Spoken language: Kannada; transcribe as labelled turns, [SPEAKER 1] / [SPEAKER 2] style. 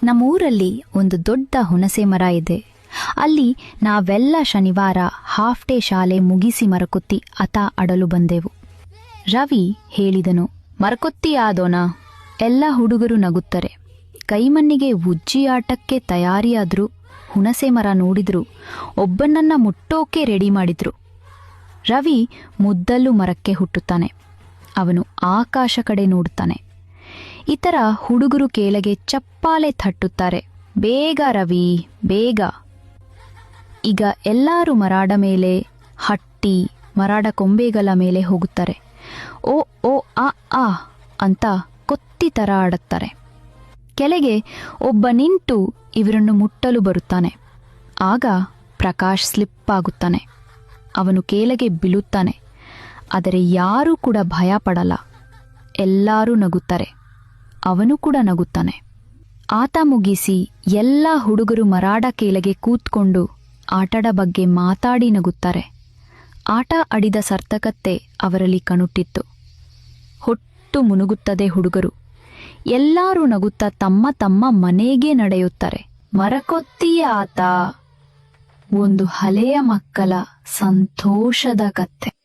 [SPEAKER 1] ನಮ್ಮೂರಲ್ಲಿ ಒಂದು ದೊಡ್ಡ ಹುಣಸೆ ಮರ ಇದೆ. ಅಲ್ಲಿ ನಾವೆಲ್ಲ ಶನಿವಾರ ಹಾಫ್ ಡೇ ಶಾಲೆ ಮುಗಿಸಿ ಮರಕೊತ್ತಿ ಆಟ ಆಡಲು ಬಂದೆವು. ರವಿ ಹೇಳಿದನು, ಮರಕೊತ್ತಿ ಆದೋಣ. ಎಲ್ಲ ಹುಡುಗರು ನಗುತ್ತಾರೆ. ಕೈಮಣ್ಣಿಗೆ ಉಜ್ಜಿ ಆಟಕ್ಕೆ ತಯಾರಿಯಾದ್ರು. ಹುಣಸೆ ಮರ ನೋಡಿದ್ರು. ಒಬ್ಬನನ್ನ ಮುಟ್ಟೋಕೆ ರೆಡಿ ಮಾಡಿದ್ರು. ರವಿ ಮುದ್ದಲ್ಲು ಮರಕ್ಕೆ ಹುಟ್ಟುತ್ತಾನೆ. ಅವನು ಆಕಾಶ ಕಡೆ ನೋಡುತ್ತಾನೆ. ಇತರ ಹುಡುಗರು ಕೆಳಗೆ ಚಪ್ಪಾಳೆ ತಟ್ಟುತ್ತಾರೆ. ಬೇಗ ರವಿ, ಬೇಗ. ಈಗ ಎಲ್ಲರೂ ಮರಾಡ ಮೇಲೆ ಹಟ್ಟಿ ಮರಾಡ ಕೊಂಬೆಗಳ ಮೇಲೆ ಹೋಗುತ್ತಾರೆ. ಓ ಓ ಆ ಆ ಅಂತ ಕೊತ್ತಿ ತರ ಆಡುತ್ತಾರೆ. ಕೆಳಗೆ ಒಬ್ಬ ನಿಂತು ಇವರನ್ನು ಮುಟ್ಟಲು ಬರುತ್ತಾನೆ. ಆಗ ಪ್ರಕಾಶ್ ಸ್ಲಿಪ್ ಆಗುತ್ತಾನೆ. ಅವನು ಕೆಳಗೆ ಬೀಳುತ್ತಾನೆ. ಆದರೆ ಯಾರೂ ಕೂಡ ಭಯ ಪಡಲ್ಲ. ಎಲ್ಲರೂ ನಗುತ್ತಾರೆ. ಅವನು ಕೂಡ ನಗುತ್ತಾನೆ. ಆಟ ಮುಗಿಸಿ ಎಲ್ಲ ಹುಡುಗರು ಮರಾಡ ಕೆಳಗೆ ಕೂತ್ಕೊಂಡು ಆಟದ ಬಗ್ಗೆ ಮಾತಾಡಿ ನಗುತ್ತಾರೆ. ಆಟ ಆಡಿದ ಸಾರ್ಥಕತೆ ಅವರಲ್ಲಿ ಕಾಣುತ್ತಿತ್ತು. ಹೊಟ್ಟು ಮುನುಗುತ್ತದೆ ಹುಡುಗರು. ಎಲ್ಲರೂ ನಗುತ್ತಾ ತಮ್ಮ ತಮ್ಮ ಮನೆಗೆ ನಡೆಯುತ್ತಾರೆ. ಮರಕೊತ್ತಿಯ ಆಟ ಒಂದು ಹಳೆಯ ಮಕ್ಕಳ ಸಂತೋಷದ ಕಥೆ.